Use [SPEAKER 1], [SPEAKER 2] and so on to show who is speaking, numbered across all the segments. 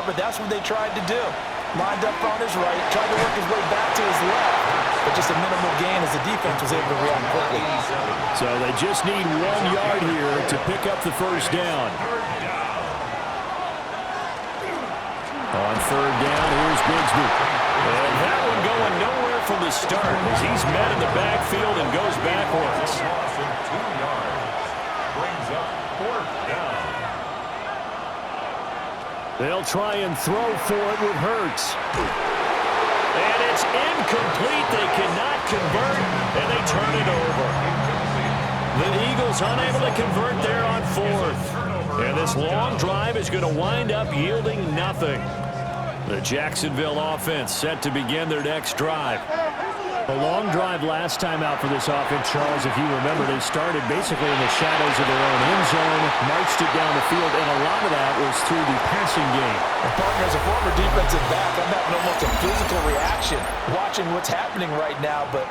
[SPEAKER 1] but that's what they tried to do. Lined up on his right, tried to work his way back to his left, but just a minimal gain as the defense was able to react quickly.
[SPEAKER 2] So they just need 1 yard here to pick up the first down. On third down, here's Bigsby.
[SPEAKER 3] And that one going nowhere from the start as he's met in the backfield and goes backwards.
[SPEAKER 4] Brings up fourth down.
[SPEAKER 2] They'll try and throw for it with Hurts.
[SPEAKER 3] And it's incomplete. They cannot convert, and they turn it over. The Eagles unable to convert there on fourth. And this long drive is going to wind up yielding nothing. The Jacksonville offense set to begin their next drive.
[SPEAKER 2] A long drive last time out for this offense, Charles. If you remember, they started basically in the shadows of their own end zone, marched it down the field, and a lot of that was through the passing game.
[SPEAKER 1] And partner, as a former defensive back, I'm having almost a physical reaction watching what's happening right now. But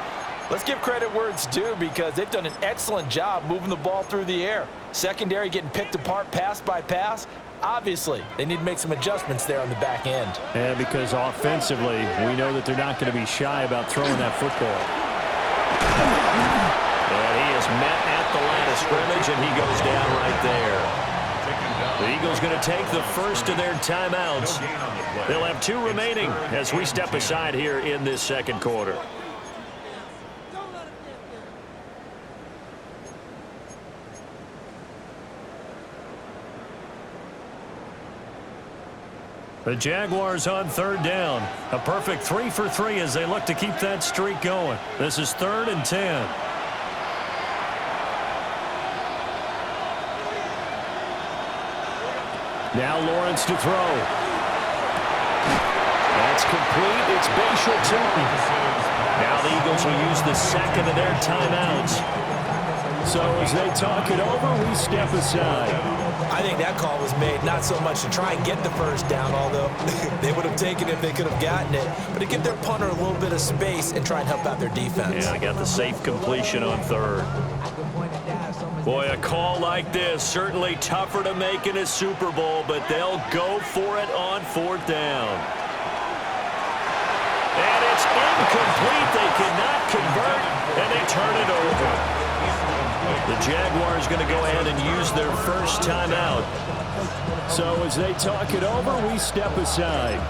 [SPEAKER 1] let's give credit where it's due because they've done an excellent job moving the ball through the air. Secondary getting picked apart pass by pass. Obviously, they need to make some adjustments there on the back end.
[SPEAKER 2] And because offensively, we know that they're not going to be shy about throwing that football.
[SPEAKER 3] And he is met at the line of scrimmage, and he goes down right there. The Eagles going to take the first of their timeouts. They'll have 2 remaining as we step aside here in this second quarter. The Jaguars on third down. A perfect 3 for 3 as they look to keep that streak going. This is 3rd and 10.
[SPEAKER 2] Now Lawrence to throw.
[SPEAKER 3] That's complete. It's Bashal to him. Now the Eagles will use the second of their timeouts.
[SPEAKER 2] So as they talk it over, we step aside.
[SPEAKER 1] I think that call was made not so much to try and get the first down, although they would have taken it if they could have gotten it, but to give their punter a little bit of space and try and help out their defense.
[SPEAKER 3] Yeah, I got the safe completion on third. Boy, a call like this, certainly tougher to make in a Super Bowl, but they'll go for it on 4th down. And it's incomplete. They cannot convert, and they turn it over. The Jaguars going to go ahead and use their first timeout.
[SPEAKER 2] So as they talk it over, we step aside.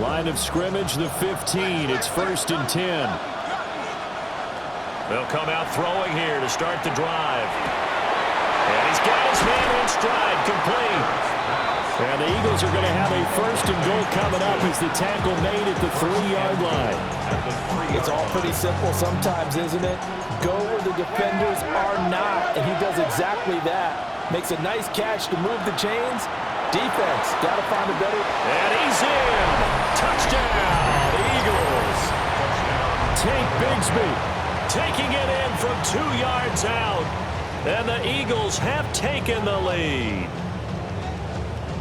[SPEAKER 2] Line of scrimmage, the 15. It's 1st and 10.
[SPEAKER 3] They'll come out throwing here to start the drive. And he's got his man in stride, complete.
[SPEAKER 2] And the Eagles are going to have a 1st and goal coming up as the tackle made at the 3-yard line.
[SPEAKER 1] It's all pretty simple sometimes, isn't it? Go where the defenders are not, and he does exactly that. Makes a nice catch to move the chains. Defense, got to find a better.
[SPEAKER 3] And he's in. Touchdown, Eagles.
[SPEAKER 2] Take Bigsby.
[SPEAKER 3] Taking it in from 2 yards out. And the Eagles have taken the lead.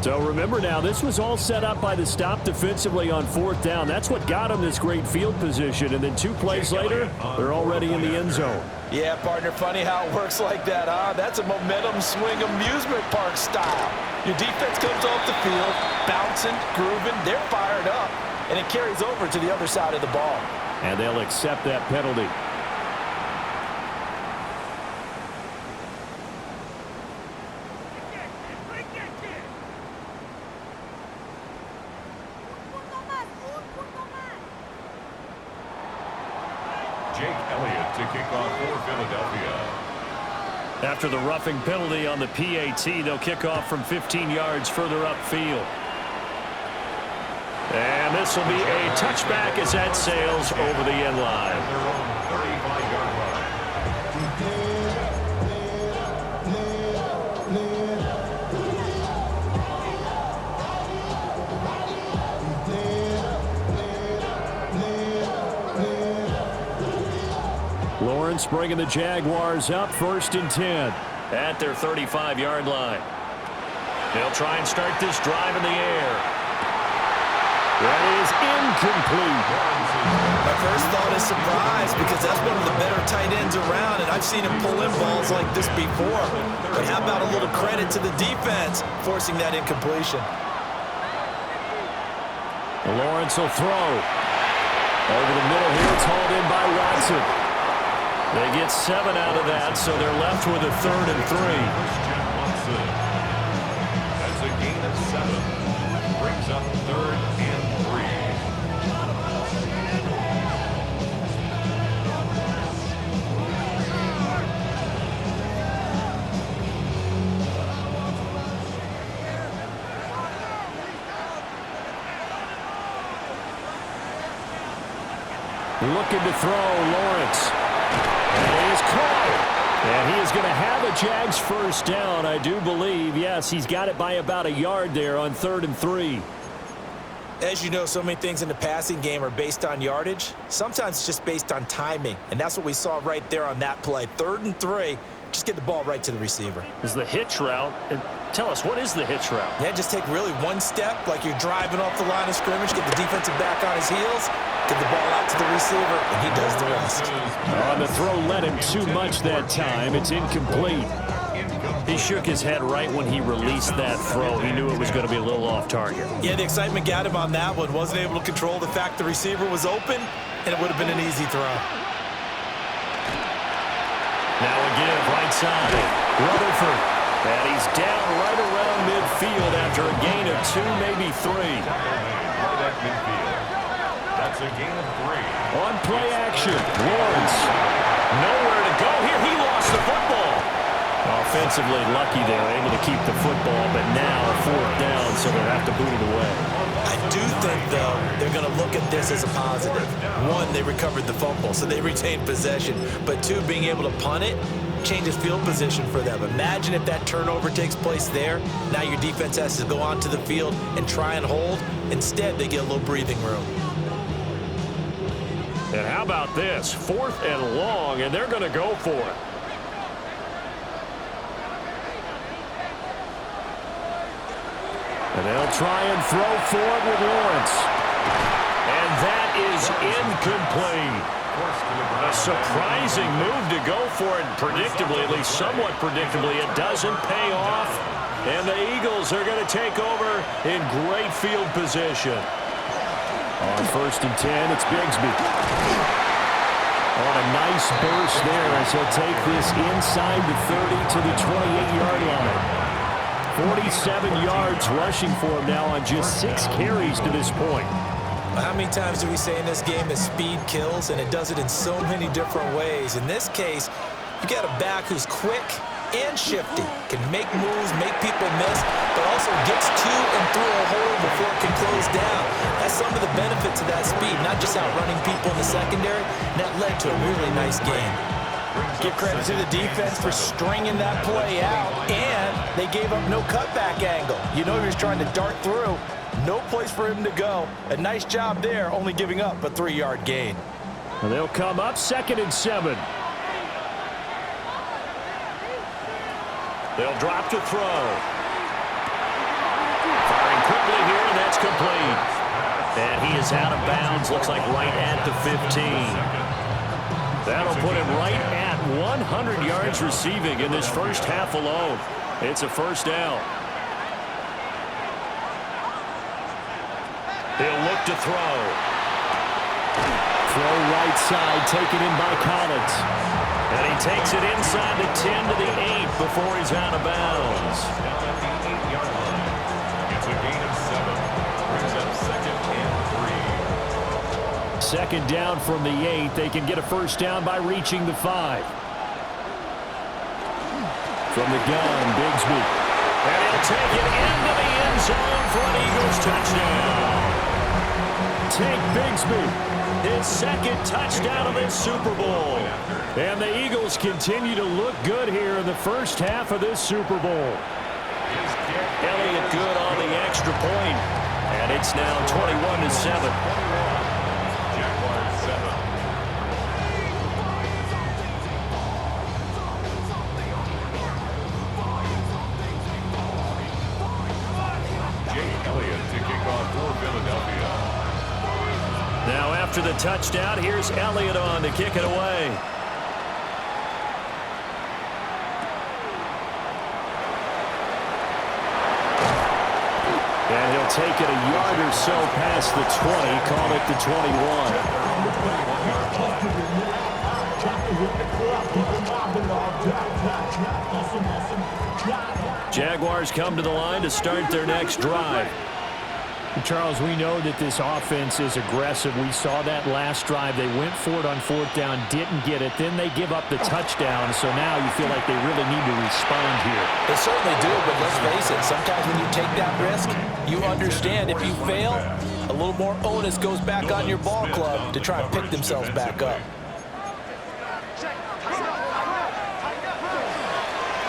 [SPEAKER 2] So remember now, this was all set up by the stop defensively on 4th down. That's what got them this great field position. And then 2 plays later, they're already in the end zone.
[SPEAKER 1] Yeah, partner, funny how it works like that, huh? That's a momentum swing amusement park style. Your defense comes off the field, bouncing, grooving, they're fired up, and it carries over to the other side of the ball.
[SPEAKER 2] And they'll accept that penalty.
[SPEAKER 3] After the roughing penalty on the PAT, they'll kick off from 15 yards further upfield. And this will be a touchback as that sails over the end line.
[SPEAKER 2] Lawrence bringing the Jaguars up 1st and 10.
[SPEAKER 3] At their 35-yard line. They'll try and start this drive in the air.
[SPEAKER 2] That is incomplete.
[SPEAKER 1] My first thought is surprise because that's one of the better tight ends around, and I've seen him pull in balls like this before. But how about a little credit to the defense forcing that incompletion?
[SPEAKER 2] Lawrence will throw. Over the middle here, it's hauled in by Watson. They get 7 out of that, so they're left with a 3rd and 3.
[SPEAKER 4] That's a gain of 7. Brings up 3rd and 3.
[SPEAKER 2] Looking to throw, Lawrence. And he's caught. And he is going to have a Jags first down, I do believe. Yes, he's got it by about a yard there on 3rd and 3.
[SPEAKER 1] As you know, so many things in the passing game are based on yardage. Sometimes it's just based on timing, and that's what we saw right there on that play. 3rd and 3, just get the ball right to the receiver.
[SPEAKER 2] Is the hitch route. And tell us, what is the hitch route?
[SPEAKER 1] Yeah, just take really one step like you're driving off the line of scrimmage, get the defensive back on his heels, get the ball out to the receiver, and he does the rest.
[SPEAKER 2] On the throw led him too much that time. It's incomplete. He shook his head right when he released that throw. He knew it was going to be a little off target.
[SPEAKER 1] Yeah, the excitement got him on that one. Wasn't able to control the fact the receiver was open, and it would have been an easy throw.
[SPEAKER 2] Now again, right side. Rutherford. And he's down right around midfield after a gain of 2, maybe 3.
[SPEAKER 4] Right at midfield. That's a gain of 3.
[SPEAKER 2] On play action, Lawrence. Nowhere to go here. He lost the football. Offensively lucky they're able to keep the football, but now 4th down, so they'll have to boot it away.
[SPEAKER 1] I do think, though, they're going to look at this as a positive. 1, they recovered the fumble, so they retained possession. But 2, being able to punt it changes field position for them. Imagine if that turnover takes place there. Now your defense has to go onto the field and try and hold. Instead, they get a little breathing room.
[SPEAKER 2] And how about this? 4th and long, and they're going to go for it. And they'll try and throw for it with Lawrence. And that is incomplete. A surprising move to go for it predictably, at least somewhat predictably. It doesn't pay off. And the Eagles are going to take over in great field position. On 1st and 10, it's Bigsby. On a nice burst there as he'll take this inside the 30 to the 28-yard line. 47 yards rushing for him now on just 6 carries to this point.
[SPEAKER 1] How many times do we say in this game that speed kills, and it does it in so many different ways? In this case, you got a back who's quick and shifty, can make moves, make people miss, but also gets to and through a hole before it can close down. That's some of the benefits of that speed, not just outrunning people in the secondary, and that led to a really nice game. Give credit to the defense for stringing that play out, and they gave up no cutback angle. You know he was trying to dart through. No place for him to go. A nice job there, only giving up a 3-yard gain.
[SPEAKER 2] And they'll come up 2nd and 7. They'll drop to throw. Firing quickly here, and that's complete. And he is out of bounds, looks like right at the 15. That'll put him right at 100 yards receiving in this first half alone. It's a 1st down. He'll look to throw. Throw right side, taken in by Collins. And he takes it inside the 10 to the 8 before he's out of bounds.
[SPEAKER 4] Down at the 8-yard line. It's a gain of 7. Brings up 2nd and 3.
[SPEAKER 2] 2nd down from the 8. They can get a 1st down by reaching the 5. From the gun, Bigsby. And he'll take it into the end zone for an Eagles touchdown. Take Bigsby, his 2nd touchdown of this Super Bowl. And the Eagles continue to look good here in the first half of this Super Bowl. Elliott good on the extra point. And it's now 21-7.
[SPEAKER 4] Jaguars 7. Jake Elliott to kick off for Philadelphia.
[SPEAKER 3] After the touchdown, here's Elliott on to kick it away. And he'll take it a yard or so past the 20, call it the 21. Jaguars come to the line to start their next drive.
[SPEAKER 2] Charles, we know that this offense is aggressive. We saw that last drive. They went for it on fourth down, didn't get it. Then they give up the touchdown. So now you feel like they really need to respond here.
[SPEAKER 1] They certainly do, but let's face it. Sometimes when you take that risk, you understand if you fail, a little more onus goes back on your ball club to try and pick themselves back up.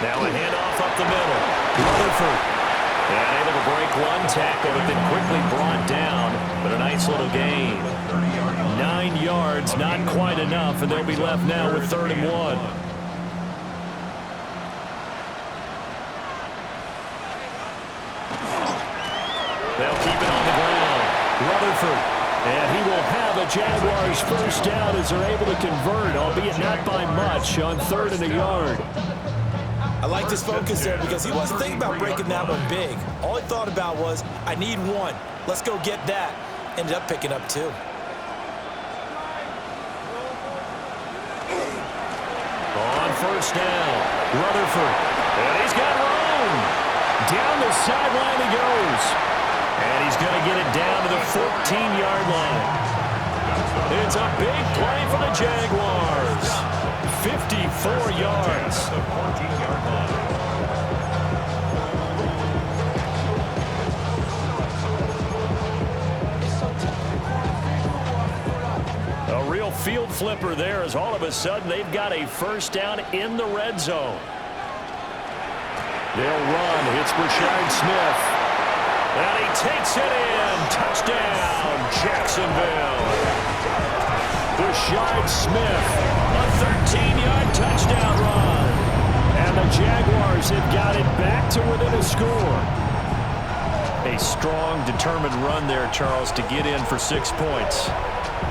[SPEAKER 3] Now a handoff up the middle. Rutherford. And able to break one tackle, but then quickly brought down. But a nice little gain. 9 yards, not quite enough, and they'll be left now with 3rd and 1. They'll keep it on the ground. Rutherford. And he will have a Jaguars first down as they're able to convert, albeit not by much, on 3rd and a yard.
[SPEAKER 1] I liked his focus there because he wasn't thinking about breaking that one big. All he thought about was, I need one. Let's go get that. Ended up picking up 2.
[SPEAKER 3] On first down, Rutherford. And he's got room. Down the sideline he goes. And he's going to get it down to the 14-yard line. It's a big play for the Jaguars. 54 yards. A real field flipper there as all of a sudden they've got a first down in the red zone. They'll run. It's Brashard Smith. And he takes it in. Touchdown, Jacksonville. Brashard Smith, a 13-yard touchdown run. And the Jaguars have got it back to within a score. A strong, determined run there, Charles, to get in for 6 points.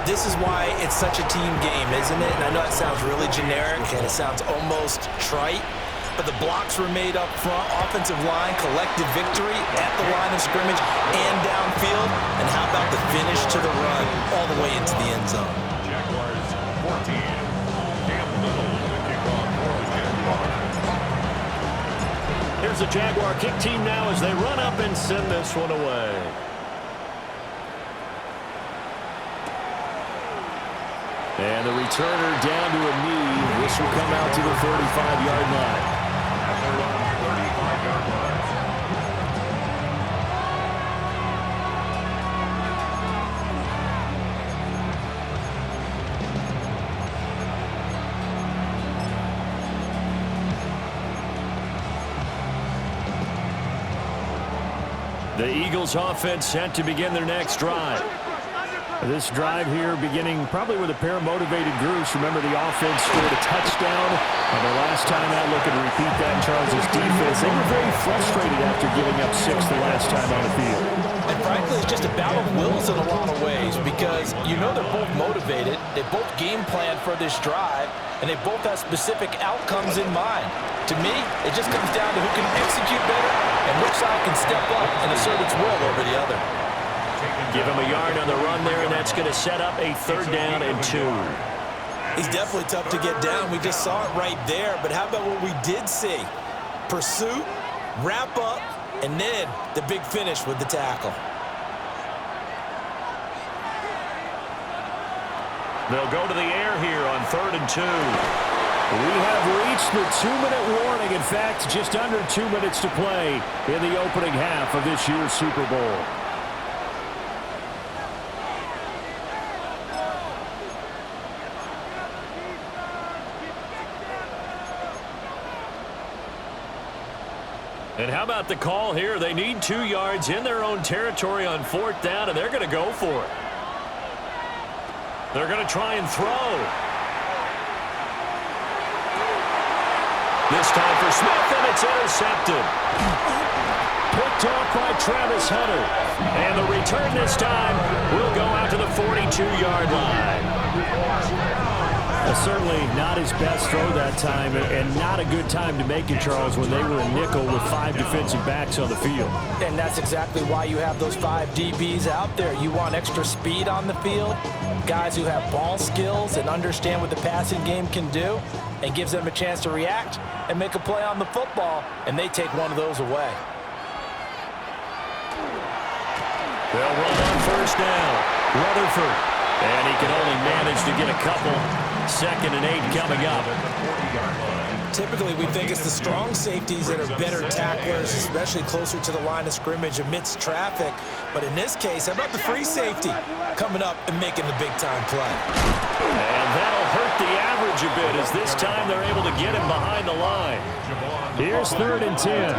[SPEAKER 1] This is why it's such a team game, isn't it? And I know it sounds really generic and it sounds almost trite, but the blocks were made up front, offensive line, collective victory at the line of scrimmage and downfield. And how about the finish to the run all the way into the end zone?
[SPEAKER 4] Jaguars 14. Cam Little, the kickoff for the Jaguars.
[SPEAKER 3] Here's the Jaguar kick team now as they run up and send this one away. And the returner down to a knee. This will come out to the 35-yard line.
[SPEAKER 4] At their own 35-yard line.
[SPEAKER 3] The Eagles offense set to begin their next drive.
[SPEAKER 2] This drive here beginning probably with a pair of motivated groups. Remember, the offense scored a touchdown. And the last time out, looking to repeat that in Charles' defense. They were very frustrated after giving up 6 the last time on the field.
[SPEAKER 1] And frankly, it's just a battle of wills in a lot of ways because you know they're both motivated. They both game plan for this drive, and they both have specific outcomes in mind. To me, it just comes down to who can execute better and which side can step up and assert its will over the other.
[SPEAKER 3] Give him a yard on the run there, and that's going to set up a 3rd down and 2.
[SPEAKER 1] He's definitely tough to get down. We just saw it right there. But how about what we did see? Pursuit, wrap up, and then the big finish with the tackle.
[SPEAKER 3] They'll go to the air here on 3rd and 2.
[SPEAKER 2] We have reached the 2-minute warning. In fact, just under 2 minutes to play in the opening half of this year's Super Bowl.
[SPEAKER 3] And how about the call here? They need 2 yards in their own territory on 4th down, and they're going to go for it. They're going to try and throw. This time for Smith, and it's intercepted.
[SPEAKER 2] picked off by Travis Hunter. And the return this time will go out to the 42-yard line.
[SPEAKER 3] Certainly not his best throw that time, and not a good time to make it, Charles, when they were in nickel with 5 defensive backs on the field.
[SPEAKER 1] And that's exactly why you have those 5 DBs out there. You want extra speed on the field, guys who have ball skills and understand what the passing game can do, and gives them a chance to react and make a play on the football, and they take one of those away.
[SPEAKER 2] They'll run on first down. Rutherford. And he can only manage to get a couple. 2nd and 8 coming up.
[SPEAKER 1] Typically, we think it's the strong safeties that are better tacklers, especially closer to the line of scrimmage amidst traffic. But in this case, how about the free safety coming up and making the big-time play?
[SPEAKER 2] And that'll hurt the average a bit, as this time they're able to get him behind the line.
[SPEAKER 3] Here's 3rd and 10.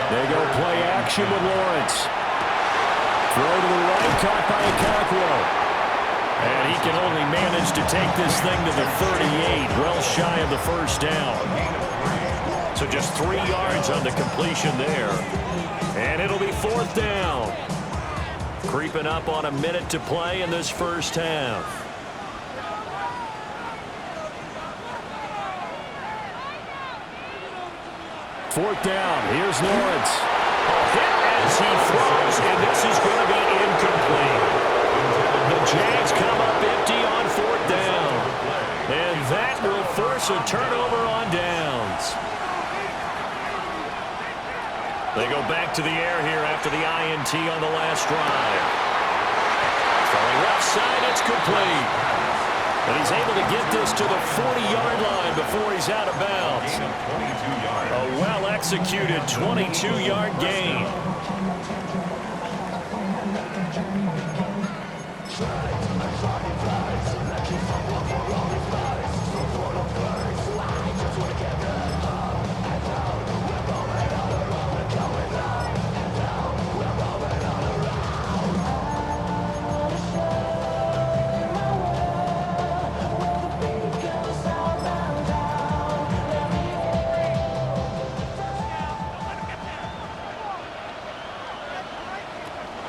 [SPEAKER 2] They go play action with Lawrence. Throw to the right, caught by Okonkwo. And he can only manage to take this thing to the 38, well shy of the first down. So just 3 yards on the completion there. And it'll be 4th down. Creeping up on a minute to play in this first half.
[SPEAKER 3] Fourth down. Here's Lawrence.
[SPEAKER 2] Hit as he throws, and this is going to be incomplete. The Jags come up empty on 4th down. And that will force a turnover on downs. They go back to the air here after the INT on the last drive. Throwing left side, it's complete. And he's able to get this to the 40-yard line before he's out of bounds. A well-executed 22-yard gain.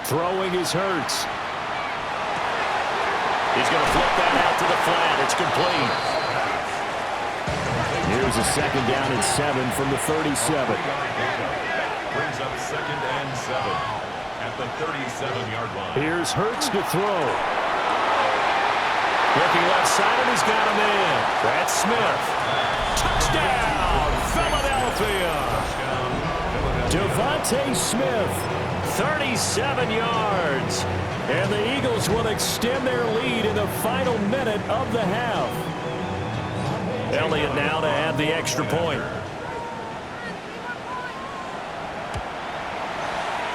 [SPEAKER 3] Throwing is Hurts.
[SPEAKER 2] He's going to flip that out to the flat. It's complete.
[SPEAKER 3] Here's a 2nd down and 7 from the 37.
[SPEAKER 4] Brings up 2nd and 7 at the 37-yard line.
[SPEAKER 3] Here's Hurts to throw.
[SPEAKER 2] Looking left side, and he's got him in. That's Smith. Touchdown, Philadelphia.
[SPEAKER 3] Devontae Smith.
[SPEAKER 2] 37 yards.
[SPEAKER 3] And the Eagles will extend their lead in the final minute of the half.
[SPEAKER 2] Elliott now to add the extra point.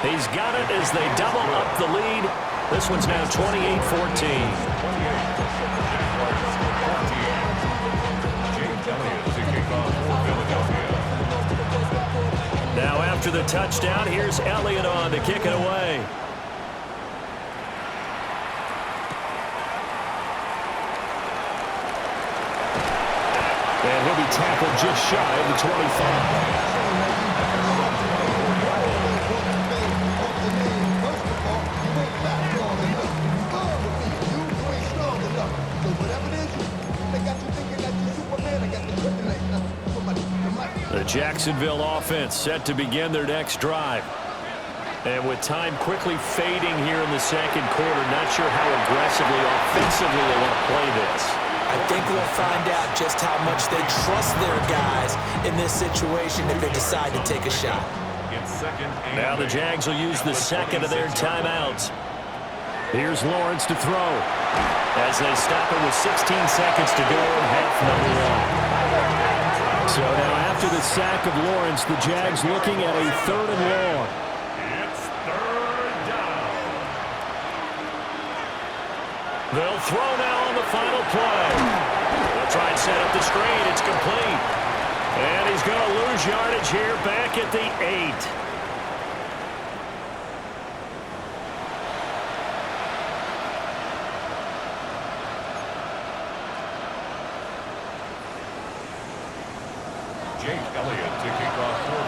[SPEAKER 2] He's got it as they double up the lead. This one's now 28-14. Now after the touchdown, here's Elliott on to kick it away.
[SPEAKER 3] And he'll be tackled just shy of the 25.
[SPEAKER 2] The Jacksonville offense set to begin their next drive. And with time quickly fading here in the second quarter, not sure how aggressively, offensively they want to play this.
[SPEAKER 1] I think we'll find out just how much they trust their guys in this situation if they decide to take a shot.
[SPEAKER 2] Now the Jags will use the second of their timeouts.
[SPEAKER 3] Here's Lawrence to throw.
[SPEAKER 2] As they stop it with 16 seconds to go in half number 1.
[SPEAKER 3] So now after the sack of Lawrence, the Jags looking at a 3rd and long.
[SPEAKER 4] It's 3rd down.
[SPEAKER 2] They'll throw now on the final play. They'll try and set up the screen. It's complete. And he's going to lose yardage here back at the 8.
[SPEAKER 4] Jake Elliott to kick off for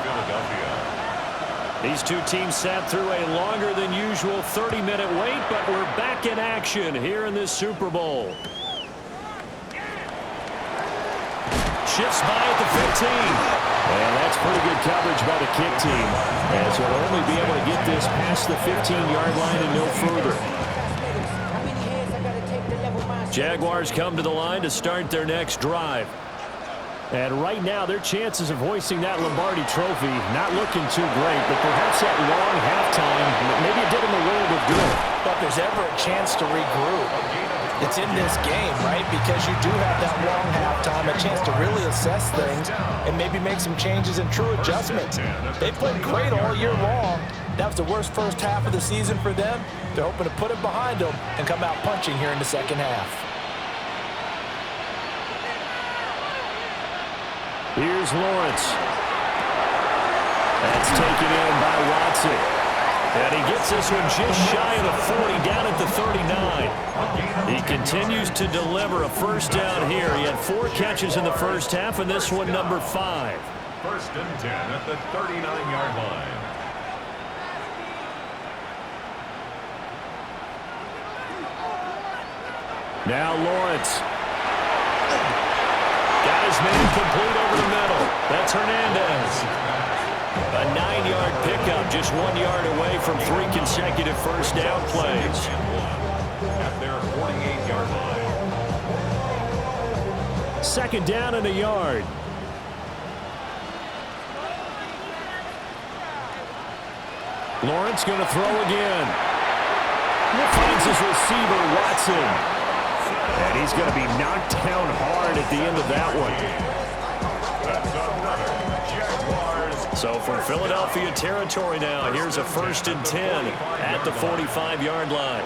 [SPEAKER 2] These two teams sat through a longer than usual 30-minute wait, but we're back in action here in this Super Bowl. Shifts by at the 15. And that's pretty good coverage by the kick team, as he'll only be able to get this past the 15-yard line and no further. Jaguars come to the line to start their next drive. And right now, their chances of hoisting that Lombardi trophy not looking too great, but perhaps that long halftime, maybe it did them a world of good.
[SPEAKER 1] But if there's ever a chance to regroup, it's in this game, right? Because you do have that long halftime, a chance to really assess things and maybe make some changes and true adjustments. They played great all year long. That was the worst first half of the season for them. They're hoping to put it behind them and come out punching here in the second half.
[SPEAKER 2] Here's Lawrence. That's taken in by Watson. And he gets this one just shy of the 40, down at the 39. He continues to deliver a first down here. He had 4 catches in the first half, and this one number 5.
[SPEAKER 4] First and 10 at the 39-yard line.
[SPEAKER 2] Now Lawrence. Got his man complete over the middle. That's Hernandez. A 9-yard pickup, just 1 yard away from 3 consecutive first down plays.
[SPEAKER 4] At their 48-yard line.
[SPEAKER 2] Second down and a yard. Lawrence going to throw again. Finds his receiver, Watson. And he's going to be knocked down hard at the end of that one. So from Philadelphia territory now, here's a first and 10 at the 45-yard line.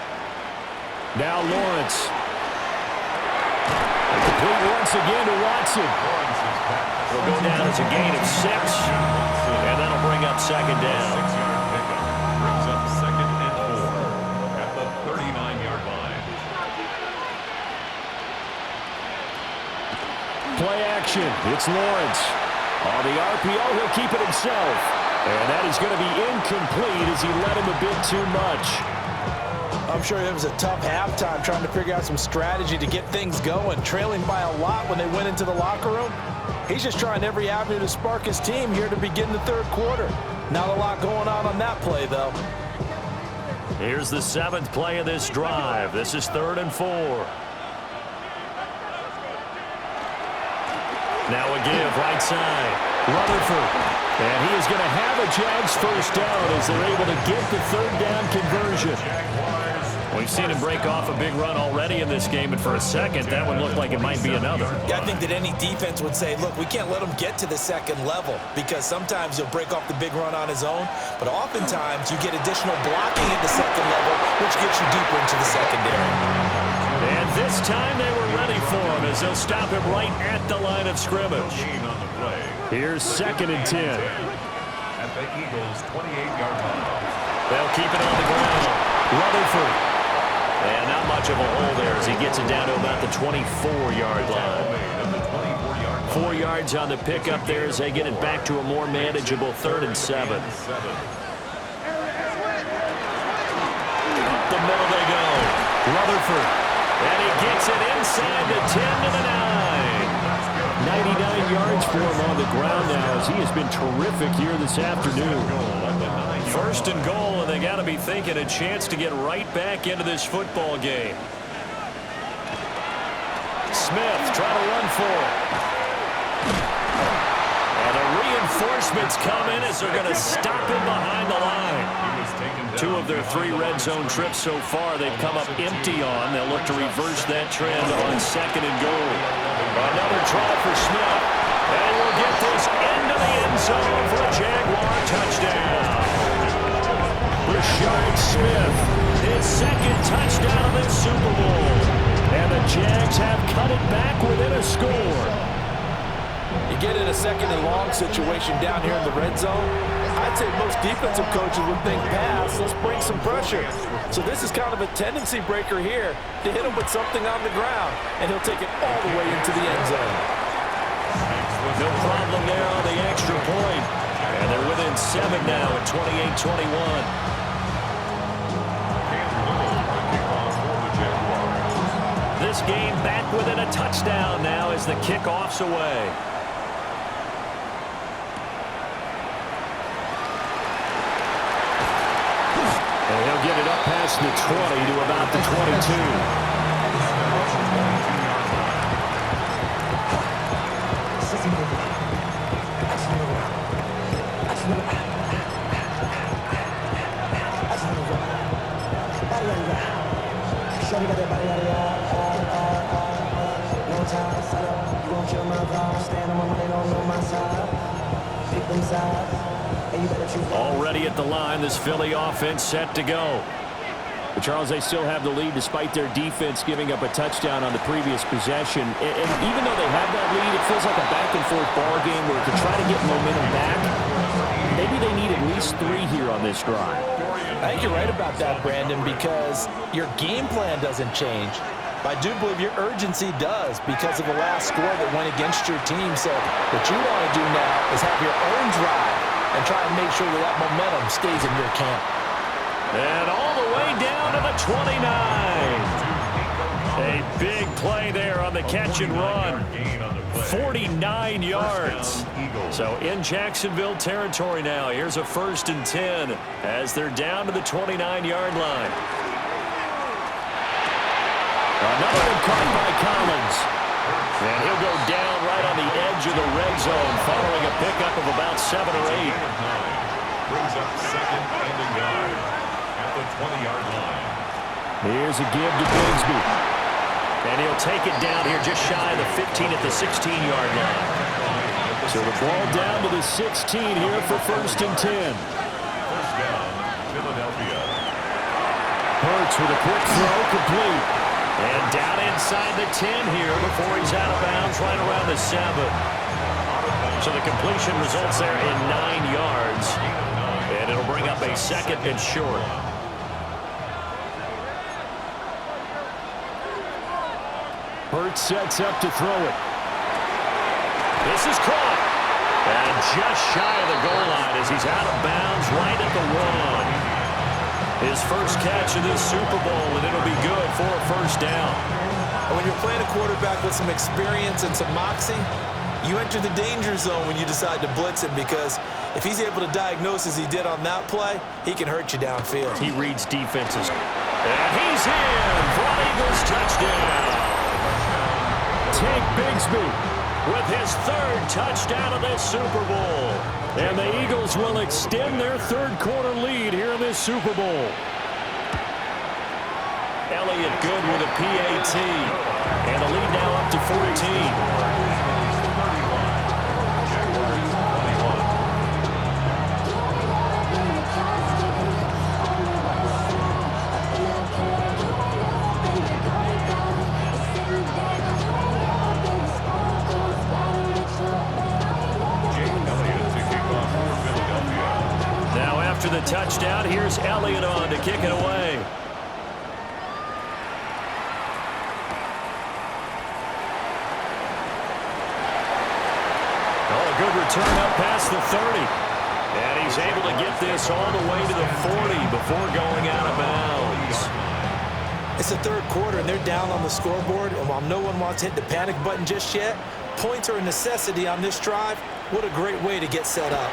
[SPEAKER 2] Now Lawrence. Complete once again to Watson. Will go down as a gain of 6. And that'll bring up second down.
[SPEAKER 4] 6-yard pickup brings up second and 4 at the 39-yard line.
[SPEAKER 2] Play action. It's Lawrence. On the RPO, he'll keep it himself. And that is going to be incomplete as he led him a bit too much.
[SPEAKER 1] I'm sure it was a tough halftime trying to figure out some strategy to get things going, trailing by a lot when they went into the locker room. He's just trying every avenue to spark his team here to begin the third quarter. Not a lot going on that play, though.
[SPEAKER 2] Here's the 7th play of this drive. This is 3rd and 4. Now a give right side. Rutherford. And he is going to have a Jags first down as they're able to get the 3rd down conversion. We've seen him break off a big run already in this game, and for a second, that one looked like it might be another.
[SPEAKER 1] Yeah, I think that any defense would say, look, we can't let him get to the second level because sometimes he'll break off the big run on his own, but oftentimes you get additional blocking at the second level, which gets you deeper into the secondary.
[SPEAKER 2] And this time they were ready for him as they'll stop him right at the line of scrimmage. Here's 2nd and 10.
[SPEAKER 4] At the Eagles' 28-yard line.
[SPEAKER 2] They'll keep it on the ground. Rutherford. And not much of a hole there as he gets it down to about the 24-yard line. 4 yards on the pickup there as they get it back to a more manageable 3rd and 7. Up the middle they go. Rutherford. And he gets it inside the 10 to the 9. 99 yards for him on the ground now as he has been terrific here this afternoon. 1st and goal, and they got to be thinking a chance to get right back into this football game. Smith trying to run for it. And the reinforcements come in as they're going to stop him behind the line. 2 of their 3 red zone trips so far they've come up empty on. They'll look to reverse that trend on 2nd and goal. Another try for Smith. And he will get this into the end zone for a Jaguar touchdown. Rashard Smith, his 2nd touchdown of this Super Bowl. And the Jags have cut it back within a score.
[SPEAKER 1] You get in a 2nd and long situation down here in the red zone, I'd say most defensive coaches would think pass, let's bring some pressure. So this is kind of a tendency breaker here to hit him with something on the ground, and he'll take it all the way into the end zone.
[SPEAKER 2] No problem there on the extra point.
[SPEAKER 3] And they're within 7 now at 28-21. This game back within a touchdown now as the kickoff's away. And he'll get it up past the 20 to about the 22. Already at the line, this Philly offense set to go. But Charles, they still have the lead despite their defense giving up a touchdown on the previous possession. And even though they have that lead, it feels like a back-and-forth ball game where to try to get momentum back, maybe they need at least 3 here on this drive.
[SPEAKER 1] I think you're right about that, Brandon, because your game plan doesn't change. I do believe your urgency does because of the last score that went against your team. So what you want to do now is have your own drive and try and make sure that momentum stays in your camp.
[SPEAKER 3] And all the way down to the 29. A big play there on the catch and run. 49 yards. So in Jacksonville territory now. Here's a 1st and 10 as they're down to the 29-yard line. Another one caught by Collins. And he'll go down right on the edge of the red zone following a pickup of about 7 or 8.
[SPEAKER 4] Brings up 2nd and a yard at the 20-yard line.
[SPEAKER 3] Here's a give to Bigsby. And he'll take it down here just shy of the 15 at the 16-yard line. So the ball down to the 16 here for 1st and 10.
[SPEAKER 4] First down, Philadelphia.
[SPEAKER 3] Hurts with a quick throw, complete. And down inside the 10 here before he's out of bounds right around the 7. So the completion results there in 9 yards. And it'll bring up a 2nd and short. Hurts sets up to throw it. This is caught. And just shy of the goal line as he's out of bounds right at the 1. His first catch of this Super Bowl, and it'll be good for a 1st down.
[SPEAKER 1] When you're playing a quarterback with some experience and some moxie, you enter the danger zone when you decide to blitz him, because if he's able to diagnose as he did on that play, he can hurt you downfield.
[SPEAKER 3] He reads defenses. And he's in for an Eagles touchdown. Tank Bigsby with his 3rd touchdown of this Super Bowl. And the Eagles will extend their 3rd quarter lead here in this Super Bowl. Elliott good with a PAT. And the lead now up to 14. After the touchdown, here's Elliott on to kick it away. Oh, a good return up past the 30. And he's able to get this all the way to the 40 before going out of bounds.
[SPEAKER 1] It's the 3rd quarter, and they're down on the scoreboard. And while no one wants to hit the panic button just yet, points are a necessity on this drive. What a great way to get set up.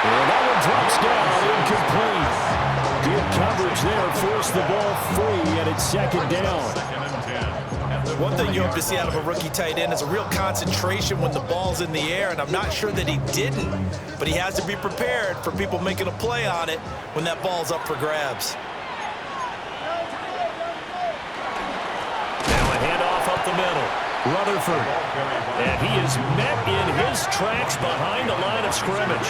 [SPEAKER 3] And that one drops down, incomplete. Good coverage there, forced the ball free, and it's 2nd down.
[SPEAKER 1] One thing you hope to see out of a rookie tight end is a real concentration when the ball's in the air, and I'm not sure that he didn't, but he has to be prepared for people making a play on it when that ball's up for grabs.
[SPEAKER 3] Now a handoff up the middle. Rutherford. And he is met in his tracks behind the line of scrimmage.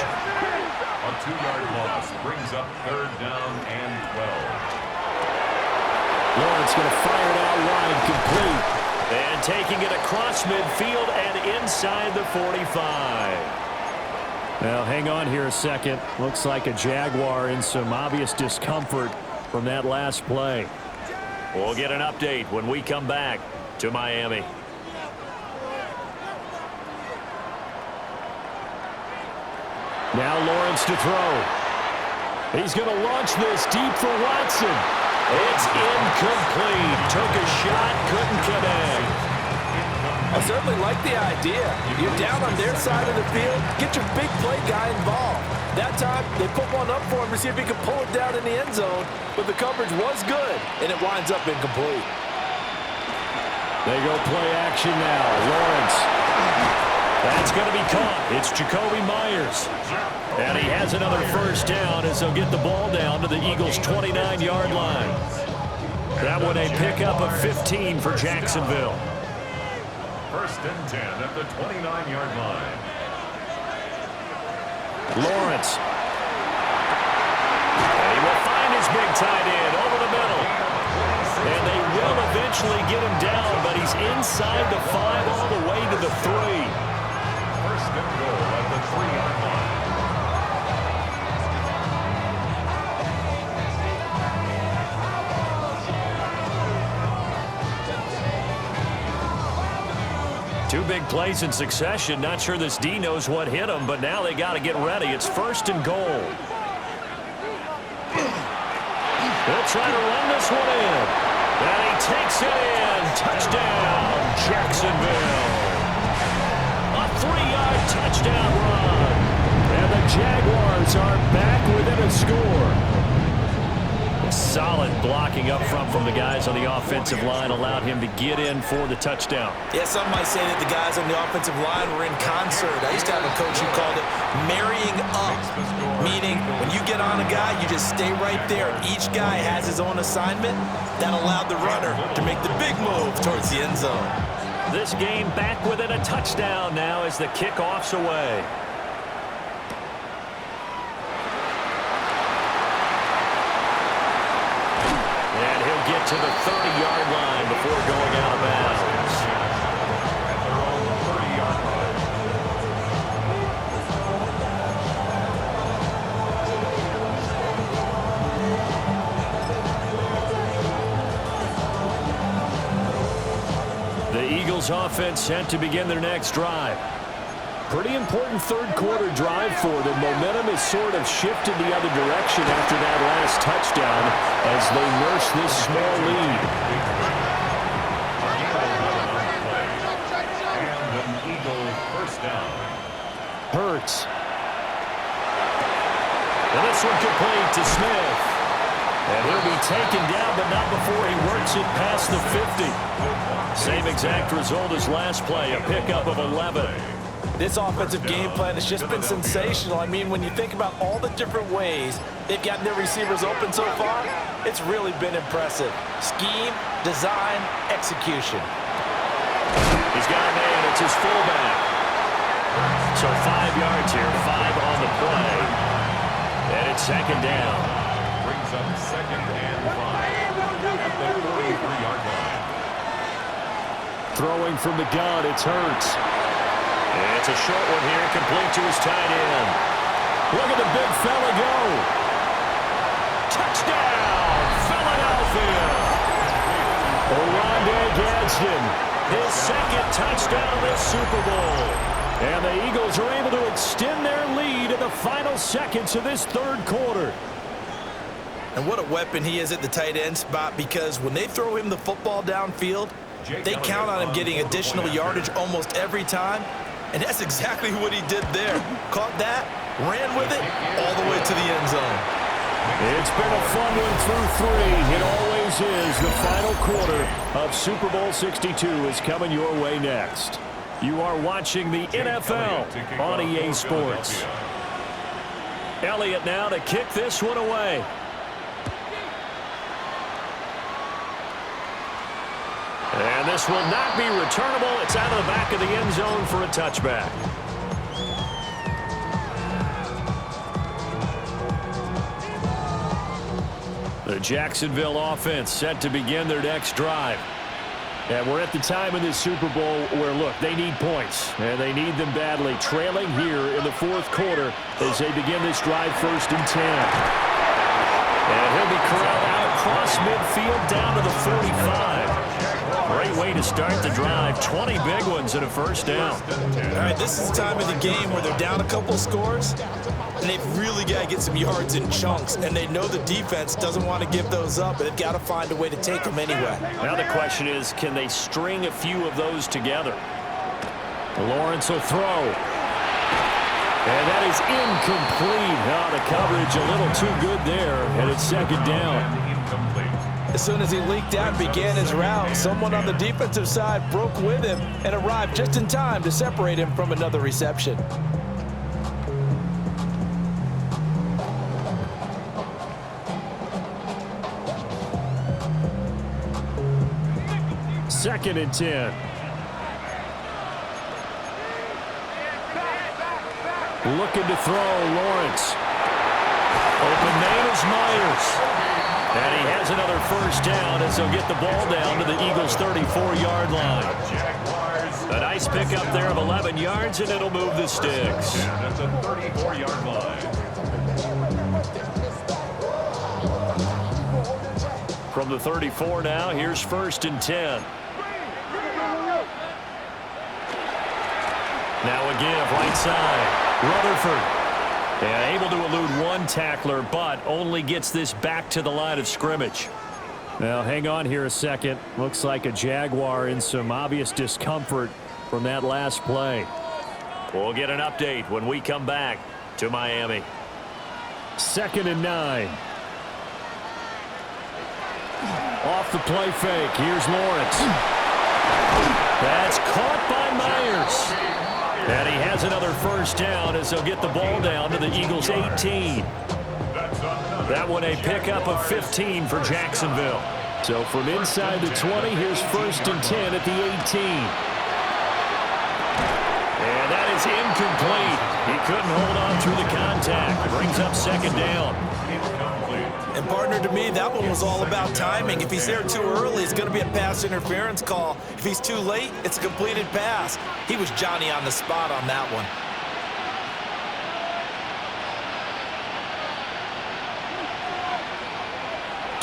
[SPEAKER 4] A 2-yard loss brings up 3rd down and 12.
[SPEAKER 3] Lawrence going to fire it out wide, complete. And taking it across midfield and inside the 45. Now, hang on here a second. Looks like a Jaguar in some obvious discomfort from that last play. We'll get an update when we come back to Miami.
[SPEAKER 2] Now Lawrence to throw. He's going to launch this deep for Watson. It's incomplete. Took a shot, couldn't connect.
[SPEAKER 1] I certainly like the idea. You're down on their side of the field. Get your big play guy involved. That time, they put one up for him to see if he could pull it down in the end zone. But the coverage was good, and it winds up incomplete.
[SPEAKER 2] They go play action now. Lawrence. That's going to be caught. It's Jacoby Myers. And he has another first down as they'll get the ball down to the Eagles' 29-yard line. That one a pickup of 15 for Jacksonville.
[SPEAKER 4] First and 10 at the 29-yard line.
[SPEAKER 2] Lawrence. And he will find his big tight end over the middle. And they will eventually get him down, but he's inside the 5 all the way to the 3.
[SPEAKER 4] First and goal at the 3-yard line.
[SPEAKER 2] Two big plays in succession. Not sure this D knows what hit him, but now they got to get ready. It's first and goal. They'll try to run this one in. And he takes it in. Touchdown, Jacksonville. A 3-yard touchdown run. And the Jaguars are back within a score. Solid blocking up front from the guys on the offensive line allowed him to get in for the touchdown.
[SPEAKER 1] Yeah, some might say that the guys on the offensive line were in concert. I used to have a coach who called it marrying up, meaning when you get on a guy, you just stay right there. Each guy has his own assignment. That allowed the runner to make the big move towards the end zone.
[SPEAKER 2] This game back within a touchdown now as the kickoff's away. Get to the 30-yard line before going out of bounds.
[SPEAKER 4] At their own 30-yard line.
[SPEAKER 2] The Eagles offense set to begin their next drive. Pretty important third-quarter drive for them. Momentum has sort of shifted the other direction after that last touchdown as they nurse this small lead.
[SPEAKER 4] And an Eagle first down.
[SPEAKER 2] Hurts. And this one complete to Smith. And he'll be taken down, but not before he works it past the 50. Same exact result as last play, a pickup of 11.
[SPEAKER 1] This offensive game plan has just been sensational. I mean, when you think about all the different ways they've gotten their receivers open so far, it's really been impressive. Scheme, design, execution.
[SPEAKER 2] He's got a man. It's his fullback. So 5 yards here, 5 on the play. And it's second down.
[SPEAKER 4] Brings up second and 5 at the 43-yard line.
[SPEAKER 2] Throwing from the gun, it's Hurts. It's a short one here, complete to his tight end. Look at the big fella go. Touchdown, Philadelphia. Orlando Gadsden, his second touchdown of this Super Bowl. And the Eagles are able to extend their lead in the final seconds of this third quarter.
[SPEAKER 1] And what a weapon he is at the tight end spot, because when they throw him the football downfield, they count on him getting additional yardage almost every time. And that's exactly what he did there. Caught that, ran with it, all the way to the end zone.
[SPEAKER 2] It's been a fun one through 3. It always is. The final quarter of Super Bowl 62 is coming your way next. You are watching the NFL on EA Sports. Elliott now to kick this one away. And this will not be returnable. It's out of the back of the end zone for a touchback. The Jacksonville offense set to begin their next drive. And we're at the time in this Super Bowl where, look, they need points, and they need them badly. Trailing here in the fourth quarter as they begin this drive, first and 10. And he'll be corralled out across midfield down to the 45.
[SPEAKER 3] Great way to start the drive. 20 big ones and a first down.
[SPEAKER 1] All right, this is the time of the game where they're down a couple scores, and they've really got to get some yards in chunks, and they know the defense doesn't want to give those up, but they've got to find a way to take them anyway.
[SPEAKER 3] Now the question is, can they string a few of those together? Lawrence will throw. And that is incomplete. Oh, the coverage a little too good there, and it's second down.
[SPEAKER 1] As soon as he leaked out and began his route, someone on the defensive side broke with him and arrived just in time to separate him from another reception.
[SPEAKER 2] Second and 10. Looking to throw, Lawrence.
[SPEAKER 3] Open man is Myers. And he has another first down as he'll get the ball down to the Eagles' 34-yard line. A nice pickup there of 11 yards, and it'll move the sticks.
[SPEAKER 4] That's a 34-yard line.
[SPEAKER 3] From the 34 now, here's first and 10. Now a give, right side. Rutherford. Yeah, able to elude one tackler, but only gets this back to the line of scrimmage.
[SPEAKER 2] Now, hang on here a second. Looks like a Jaguar in some obvious discomfort from that last play.
[SPEAKER 3] We'll get an update when we come back to Miami.
[SPEAKER 2] Second and 9. Off the play fake. Here's Lawrence.
[SPEAKER 3] That's caught by Myers. And he has another first down as he'll get the ball down to the Eagles' 18. That one a pickup of 15 for Jacksonville.
[SPEAKER 2] So from inside the 20, here's first and 10 at the 18.
[SPEAKER 3] And that is incomplete. He couldn't hold on through the contact. Brings up second down.
[SPEAKER 1] And partner, to me, that one was all about timing. If he's there too early, it's going to be a pass interference call. If he's too late, it's a completed pass. He was Johnny on the spot on that one.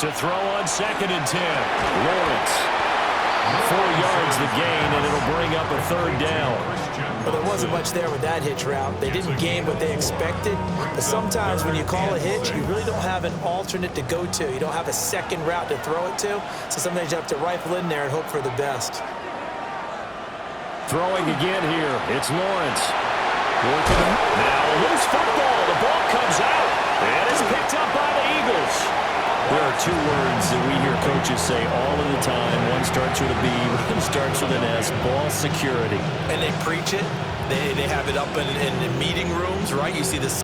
[SPEAKER 3] To throw on second and 10. Lawrence. 4 yards the gain, and it'll bring up a third down.
[SPEAKER 1] Well, there wasn't much there with that hitch route. They didn't gain what they expected. But sometimes when you call a hitch, you really don't have an alternate to go to. You don't have a second route to throw it to. So sometimes you have to rifle in there and hope for the best.
[SPEAKER 2] Throwing again here. It's Lawrence.
[SPEAKER 3] Now loose football. The ball comes out. And it's picked up by the Eagles. There are two words that we hear coaches say all of the time. One starts with a B, one starts with an S. Ball security.
[SPEAKER 1] And they preach it. They have it up in meeting rooms, right? You see this.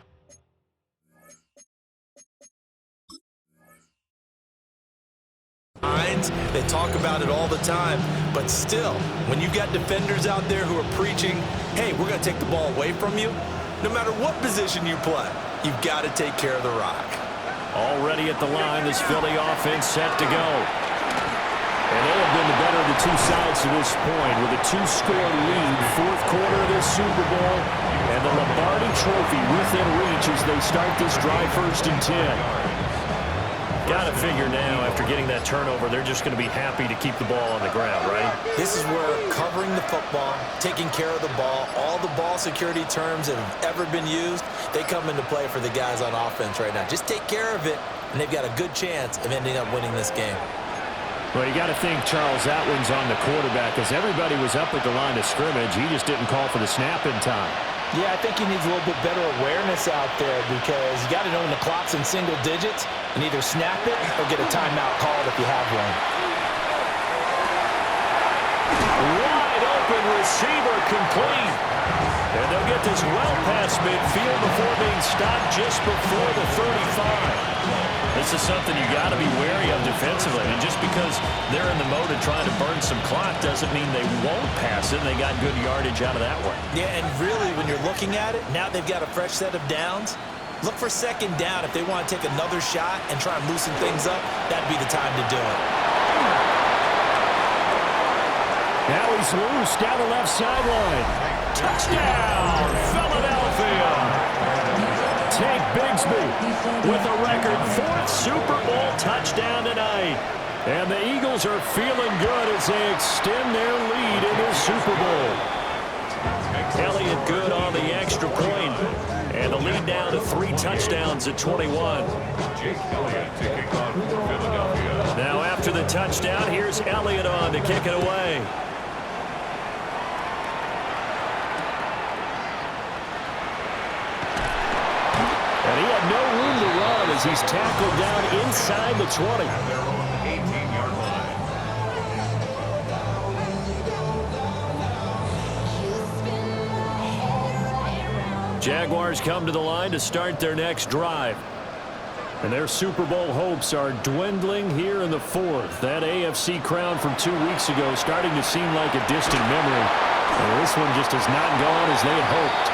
[SPEAKER 1] They talk about it all the time, but still, when you got defenders out there who are preaching, hey, we're going to take the ball away from you, no matter what position you play, you've got to take care of the rock.
[SPEAKER 3] Already at the line, this Philly offense set to go. And they have been the better of the two sides to this point with a 2-score lead, fourth quarter of this Super Bowl, and the Lombardi Trophy within reach as they start this drive first and 10. Got to figure now, after getting that turnover, they're just going to be happy to keep the ball on the ground, right?
[SPEAKER 1] This is where covering the football, taking care of the ball, all the ball security terms that have ever been used, they come into play for the guys on offense right now. Just take care of it, and they've got a good chance of ending up winning this game.
[SPEAKER 2] Well, you got to think Charles Atwin's on the quarterback because everybody was up at the line of scrimmage. He just didn't call for the snap in time.
[SPEAKER 1] Yeah, I think he needs a little bit better awareness out there because you got to know when the clock's in single digits and either snap it or get a timeout called if you have one.
[SPEAKER 3] Wide open receiver complete. And they'll get this well past midfield before being stopped just before the 35. This is something you got to be wary of defensively. And just because they're in the mode of trying to burn some clock doesn't mean they won't pass it. They got good yardage out of that one.
[SPEAKER 1] Yeah, and really, when you're looking at it, now they've got a fresh set of downs. Look for second down. If they want to take another shot and try and loosen things up, that'd be the time to do it.
[SPEAKER 2] Now he's loose down the left sideline.
[SPEAKER 3] Touchdown, Philadelphia.
[SPEAKER 2] Tank Bigsby
[SPEAKER 3] with a record 4th Super Bowl touchdown tonight.
[SPEAKER 2] And the Eagles are feeling good as they extend their lead in the Super Bowl. Elliott good on the extra point. And the lead down to 3 touchdowns at 21.
[SPEAKER 4] Jake Elliott to kick off for Philadelphia.
[SPEAKER 2] Now after the touchdown, here's Elliott on to kick it away. And he had no room to run as he's tackled down inside the 20.
[SPEAKER 4] At their own 18-yard line.
[SPEAKER 2] Jaguars come to the line to start their next drive. And their Super Bowl hopes are dwindling here in the fourth. That AFC crown from 2 weeks ago starting to seem like a distant memory. And this one just has not gone as they had hoped.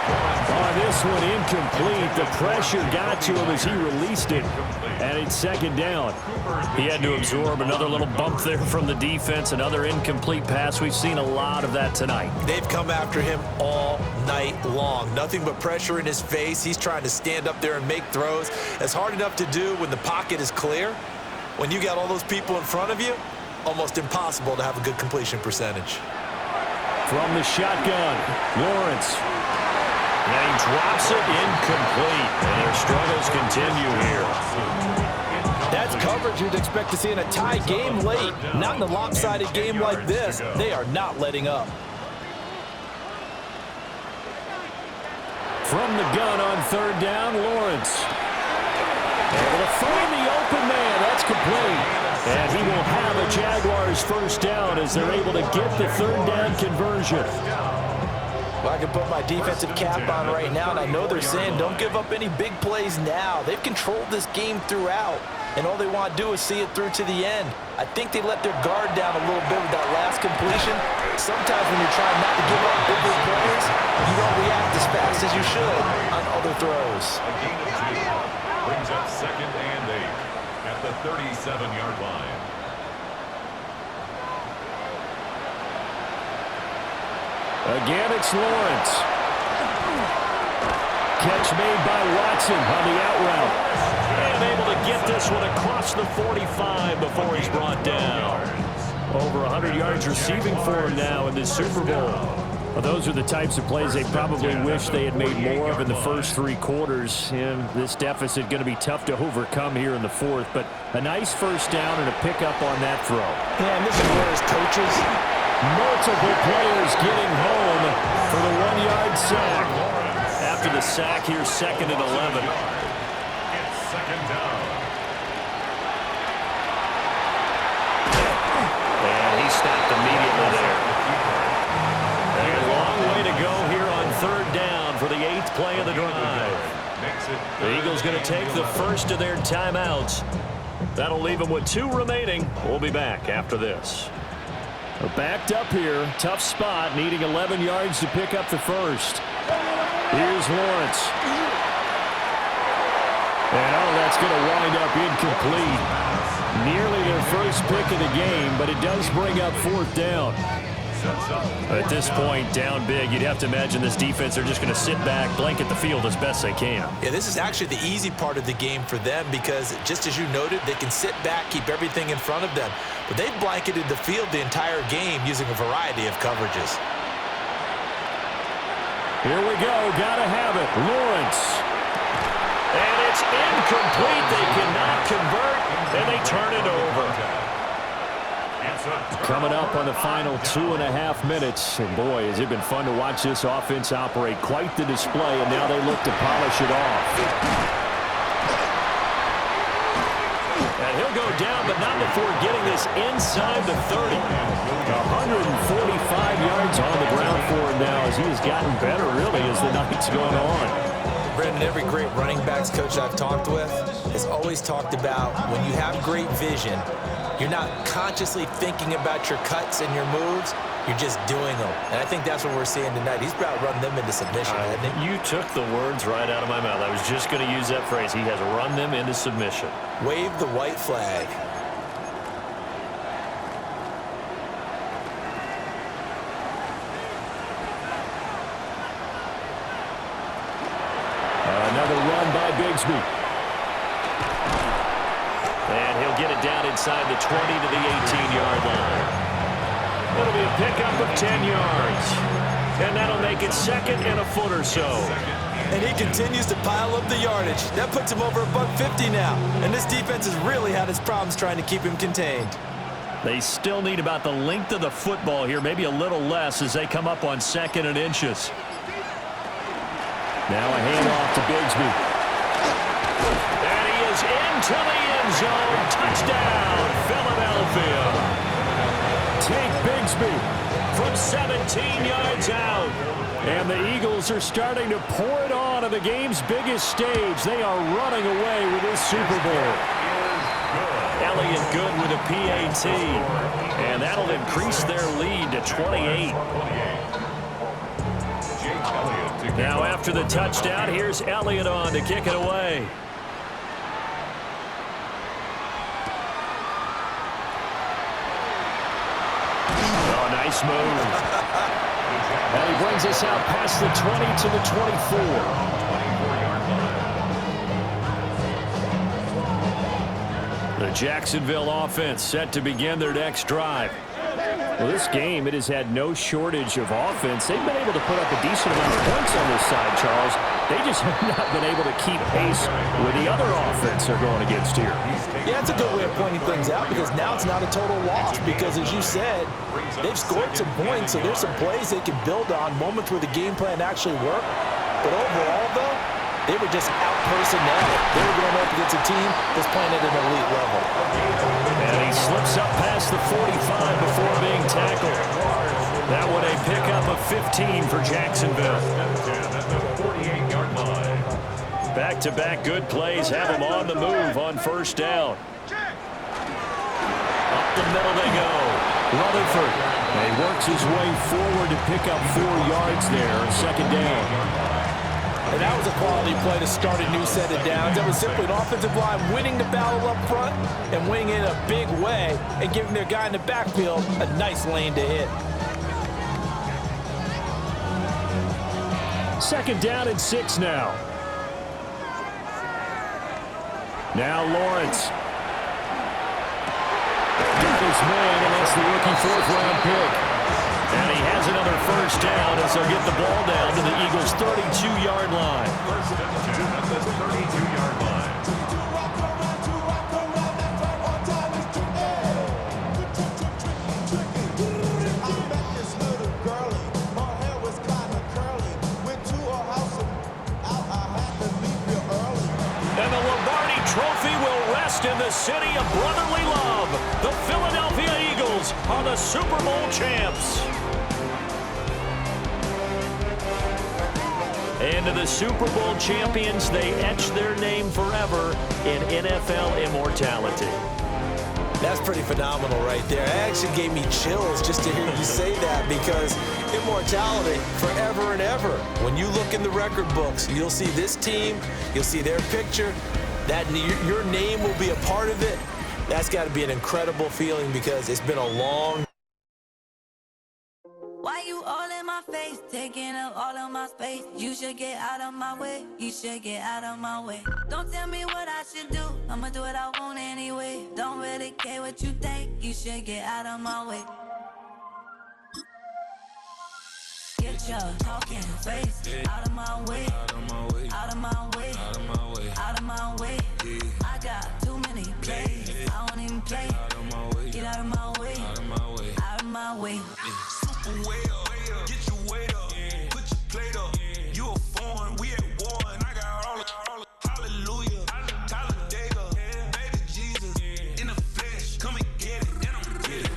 [SPEAKER 2] Oh, this one incomplete. The pressure got to him as he released it. And it's second down. He had to absorb another little bump there from the defense. Another incomplete pass. We've seen a lot of that tonight.
[SPEAKER 1] They've come after him all night long. Nothing but pressure in his face. He's trying to stand up there and make throws. It's hard enough to do when the pocket is clear. When you got all those people in front of you, almost impossible to have a good completion percentage.
[SPEAKER 2] From the shotgun, Lawrence. And he drops it incomplete. And their struggles continue here.
[SPEAKER 1] That's coverage you'd expect to see in a tie game late. Not in a lopsided game like this. They are not letting up.
[SPEAKER 2] From the gun on third down, Lawrence. Able to find the open man. That's complete. And he will have a Jaguars first down as they're able to get the third down conversion.
[SPEAKER 1] Well, I can put my defensive cap on right now, and I know they're saying don't give up any big plays now. They've controlled this game throughout, and all they want to do is see it through to the end. I think they let their guard down a little bit with that last completion. Sometimes when you're trying not to give up bigger plays, you don't react as fast as you should on other throws.
[SPEAKER 4] A gain of 2 brings up 2nd and 8 at the 37-yard line.
[SPEAKER 2] Again, it's Lawrence. Catch made by Watson on the out route. And able to get this one across the 45 before he's brought down. Over 100 yards receiving for him now in this Super Bowl. Well, those are the types of plays they probably wish they had made more of in the first 3 quarters. And this deficit going to be tough to overcome here in the fourth. But a nice first down and a pickup on that throw.
[SPEAKER 1] And this is where his coaches...
[SPEAKER 2] Multiple players getting home for the 1-yard sack. After the sack, here's 2nd and 11.
[SPEAKER 4] It's 2nd down.
[SPEAKER 2] And he stopped immediately there. And a long way to go here on third down for the 8th play of the drive. The Eagles going to take the first of their timeouts. That'll leave them with 2 remaining. We'll be back after this. Backed up here, tough spot, needing 11 yards to pick up the first. Here's Lawrence. And that's going to wind up incomplete. Nearly their first pick of the game, but it does bring up 4th down. At this point, down big, you'd have to imagine this defense are just going to sit back, blanket the field as best they can.
[SPEAKER 1] Yeah, this is actually the easy part of the game for them because, just as you noted, they can sit back, keep everything in front of them. But they've blanketed the field the entire game using a variety of coverages.
[SPEAKER 2] Here we go. Gotta have it. Lawrence. And it's incomplete. They cannot convert, and they turn it over. Coming up on the final 2.5 minutes. And boy, has it been fun to watch this offense operate. Quite the display, and now they look to polish it off. And he'll go down, but not before getting this inside the 30. 145 yards on the ground for him now as he has gotten better, really, as the night's gone on.
[SPEAKER 1] Brandon, every great running backs coach I've talked with has always talked about when you have great vision, you're not consciously thinking about your cuts and your moves. You're just doing them. And I think that's what we're seeing tonight. He's about to run them into submission, hasn't he?
[SPEAKER 2] You took the words right out of my mouth. I was just going to use that phrase. He has run them into submission.
[SPEAKER 1] Wave the white flag. Another
[SPEAKER 2] run by Bigsby. And he'll get it down inside the 20 to the 18-yard line. It'll be a pickup of 10 yards. And that'll make it second and a foot or so.
[SPEAKER 1] And he continues to pile up the yardage. That puts him over $150 now. And this defense has really had its problems trying to keep him contained.
[SPEAKER 2] They still need about the length of the football here, maybe a little less as they come up on 2nd and inches. Now a handoff to Bigsby. And he is into the end zone. Touchdown, Philadelphia. Take Bigsby from 17 yards out. And the Eagles are starting to pour it on the game's biggest stage. They are running away with this Super Bowl. Elliott good with a PAT. And that'll increase their lead to 28. Now after the touchdown, here's Elliott on to kick it away. Oh, nice move. And he brings us out past the 20 to the 24. The Jacksonville offense set to begin their next drive. Well, this game, it has had no shortage of offense. They've been able to put up a decent amount of points on this side, Charles. They just have not been able to keep pace with the other offense they're going against here.
[SPEAKER 1] Yeah, it's a good way of pointing things out because now it's not a total loss because, as you said, they've scored some points, so there's some plays they can build on, moments where the game plan actually worked. But overall, though, they were just out-personnel. They were going up against a team that's playing at an elite level.
[SPEAKER 2] And he slips up past the 45 before being tackled. That one a pickup of 15 for Jacksonville. Back-to-back good plays have them on the move on first down. Up the middle they go. Rutherford. And he works his way forward to pick up 4 yards there on second down.
[SPEAKER 1] And that was a quality play to start a new set of downs. That was simply an offensive line winning the battle up front and winning it in a big way and giving their guy in the backfield a nice lane to hit.
[SPEAKER 2] Second down and 6 now. Now Lawrence. Got his man, and that's the rookie 4th-round pick. And he has another first down as they'll get the ball down to the Eagles' 32-yard line.
[SPEAKER 4] First down at the 32-yard line.
[SPEAKER 2] And the Lombardi Trophy will rest in the city of brotherly love. The Philadelphia Eagles are the Super Bowl champs. And to the Super Bowl champions, they etch their name forever in NFL immortality.
[SPEAKER 1] That's pretty phenomenal right there. It actually gave me chills just to hear you say that because immortality forever and ever. When you look in the record books, you'll see this team, you'll see their picture, that your name will be a part of it. That's got to be an incredible feeling because it's been a long.
[SPEAKER 5] Why you all in my face, taking up all of my space? You should get out of my way, you should get out of my way. Don't tell me what I should do, I'ma do what I want anyway. Don't really care what you think, you should get out of my way. Get your talking face out of my way, out of my way, out of my way, out of my way, out of my way. I got too many plays, I don't even play. Get out of my way, out of my way, out of my way.
[SPEAKER 6] Way up, get your weight up, put your plate up. You a foreign, we at war, and I got all the hallelujah, Talladega, baby Jesus, in the flesh, come and get it, and I'm get it.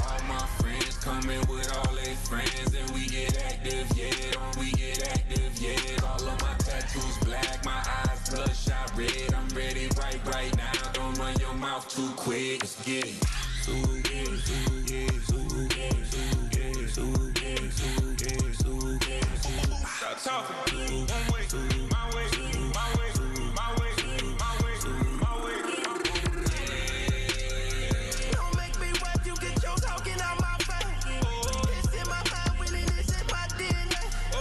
[SPEAKER 6] All my friends coming with all their friends, and we get active, yeah, we get active, yeah. All of my tattoos black, my eyes bloodshot red. I'm ready right now. Don't run your mouth too quick. Let's get it. Stop talking. One way, my way, my way, my way, my way, my way. Don't make me watch you get your talking out my face. It's in my mind, winning this in my DNA. I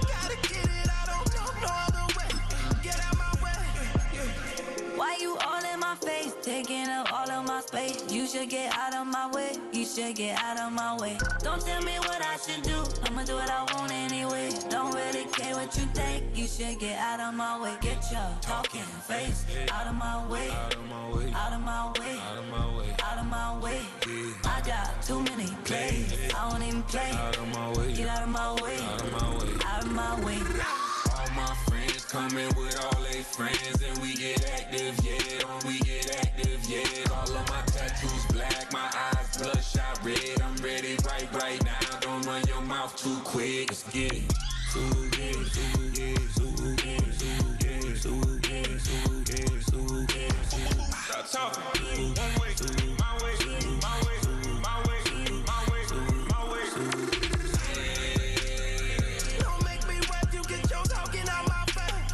[SPEAKER 6] gotta get it, I don't know no other way. Get out my way.
[SPEAKER 5] Why you all in my face, taking my space. You should get out of my way. You should get out of my way. Don't tell me what I should do. I'ma do what I want anyway. Don't really care what you think. You should get out of my way. Get your talking face out of my way. Out of my way. Out of my way. Out of my way. Out of my way. I got too many plays. I don't even play. Out of my way. Get out of my way. Out of my way. Out of my way.
[SPEAKER 6] All my friends coming with all they friends, and we get active, yeah. We get active, yeah. All of my tattoos black, my eyes bloodshot red. I'm ready right now. Don't run your mouth too quick. Let's get it. Stop talking. One way, my way, my way, my way, my way, my way. Don't make me rap, you get your talking out my face.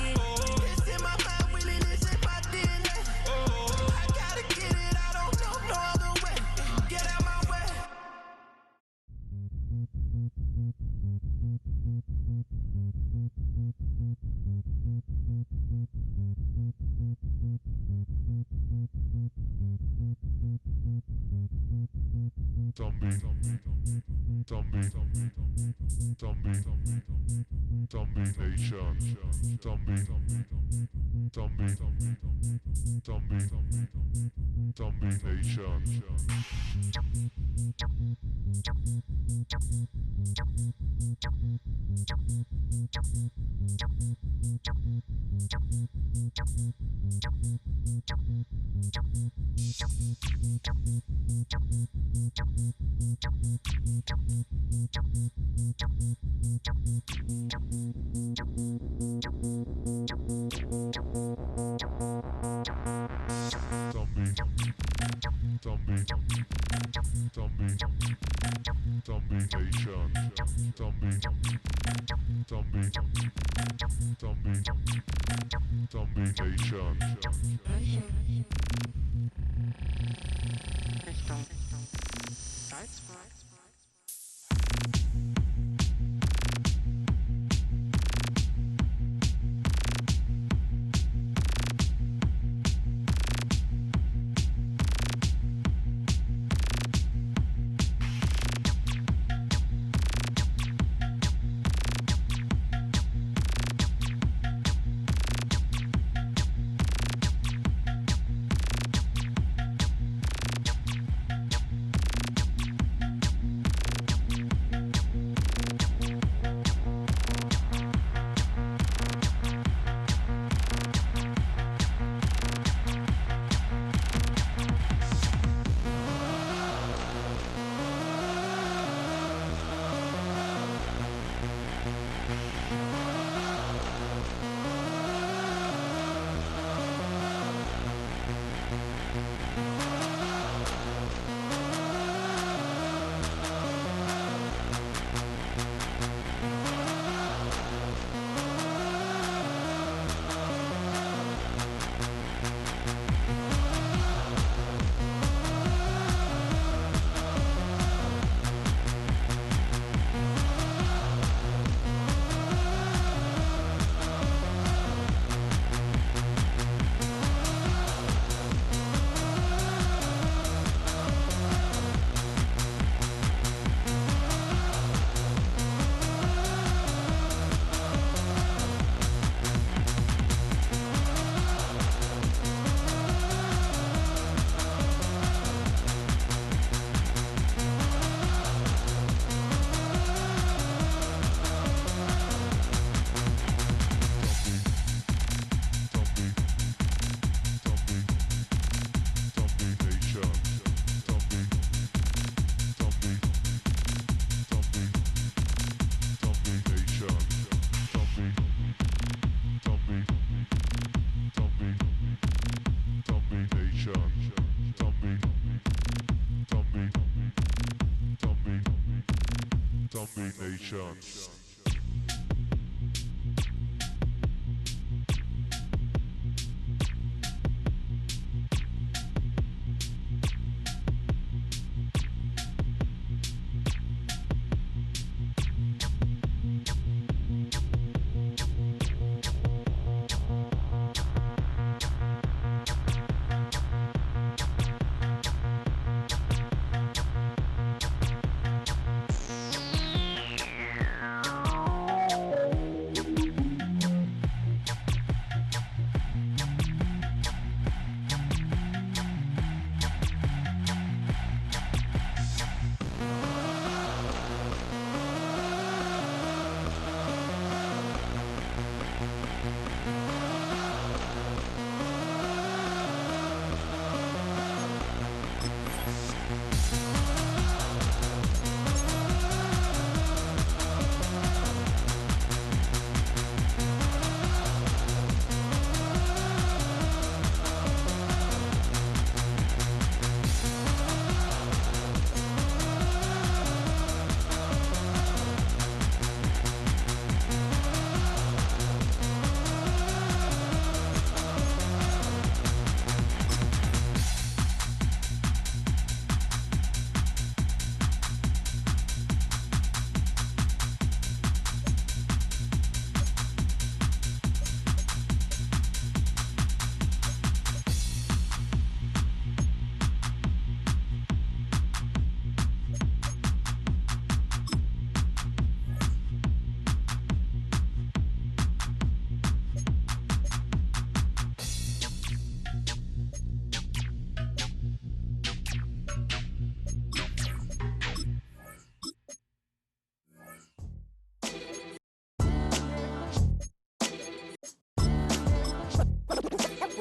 [SPEAKER 6] It's in my mind, really, this in my DNA. I gotta get it, I don't know no other way. Get out my way.
[SPEAKER 7] Nation.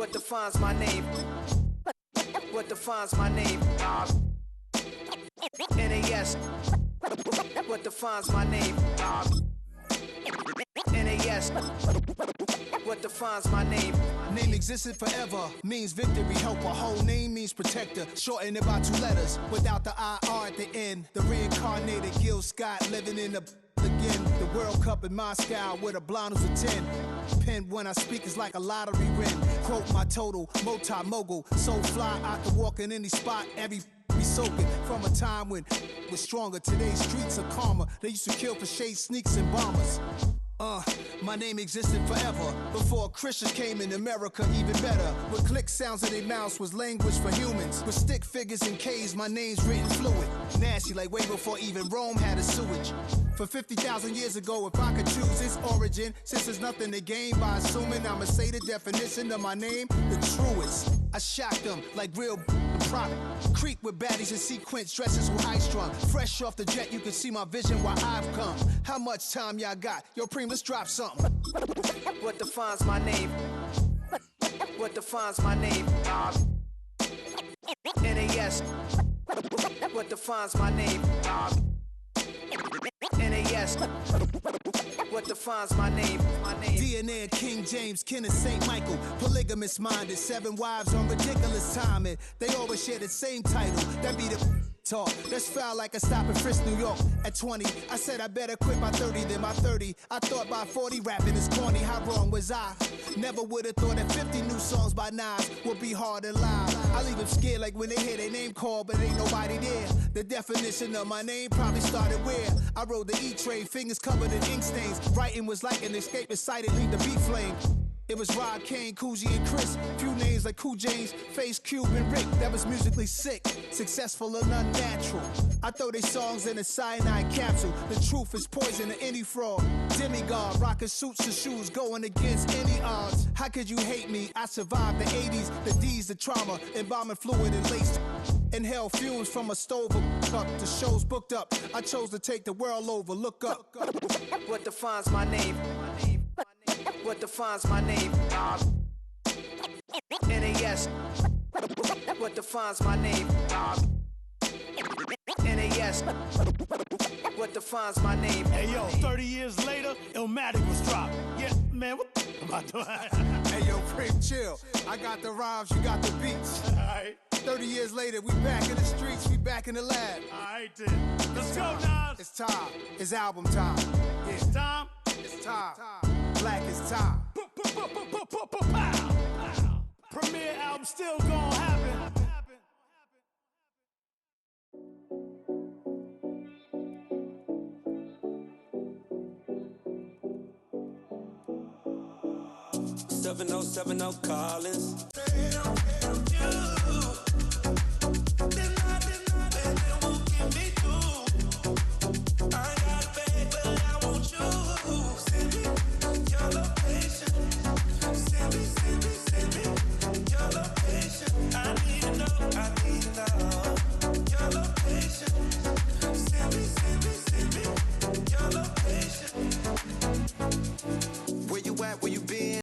[SPEAKER 8] What defines my name? What defines my name? NAS. What defines my name? NAS. What defines my name?
[SPEAKER 9] Name existed forever, means victory, helper. Whole name means protector, shortened it by 2 letters, without the IR at the end. The reincarnated Gil Scott, living in the again. The World Cup in Moscow, with a blind who's a 10. Pen when I speak is like a lottery win. Quote my total, multi-mogul, so fly I can walk in any spot, every be soaking from a time when it was stronger. Today's streets are calmer. They used to kill for shade sneaks and bombers. My name existed forever before Christians came in America, even better. With click sounds in their mouths was language for humans. With stick figures and K's, my name's written fluid. Nasty like way before even Rome had a sewage. For 50,000 years ago, if I could choose its origin, since there's nothing to gain by assuming, I'ma say the definition of my name, the truest. I shocked them like real product. Creep with baddies in sequence, dresses with high strung. Fresh off the jet, you can see my vision where I've come. How much time y'all got? Yo, Preem, let's drop something.
[SPEAKER 8] What defines my name? What defines my name? NAS. What defines my name? NAS. What defines my name?
[SPEAKER 9] DNA of King James, kin of St. Michael. Polygamous minded, 7 wives on ridiculous timing. They always share the same title. That be the talk. That's foul like a stop in Frisk, New York. At 20, I said I better quit by 30 than my 30. I thought by 40 rapping is corny. How wrong was I? Never would have thought that 50 new songs by Nas would be hard and live. I leave them scared like when they hear their name called, but ain't nobody there. The definition of my name probably started where I rode the E-train, fingers covered in ink stains. Writing was like an escape inside it, leave the beat flame. It was Rod, Kane, Coogee, and Chris. Few names like Cool James, Face, Cube, and Rick. That was musically sick, successful and unnatural. I throw these songs in a cyanide capsule. The truth is poison to any fraud. Demigod, rocking suits and shoes, going against any odds. How could you hate me? I survived the 80s, the D's, the trauma, embalming fluid and laced. Inhale fumes from a stove up to shows booked up. I chose to take the world over. Look up.
[SPEAKER 8] What defines my name? What defines my name? NAS. What defines my name? NAS. What defines my name?
[SPEAKER 10] Hey yo, 30 years later, Illmatic was dropped. Yeah, man, what am I doing?
[SPEAKER 9] Hey yo, Preem, chill. I got the rhymes, you got the beats.
[SPEAKER 10] Alright.
[SPEAKER 9] 30 years later, we back in the streets, we back in the lab.
[SPEAKER 10] Alright then. Let's go, Nas.
[SPEAKER 9] It's time. It's album time. Yeah.
[SPEAKER 10] It's time.
[SPEAKER 9] It's time. Black is time.
[SPEAKER 10] Premiere album still gonna happen.
[SPEAKER 11] Seven oh Collins.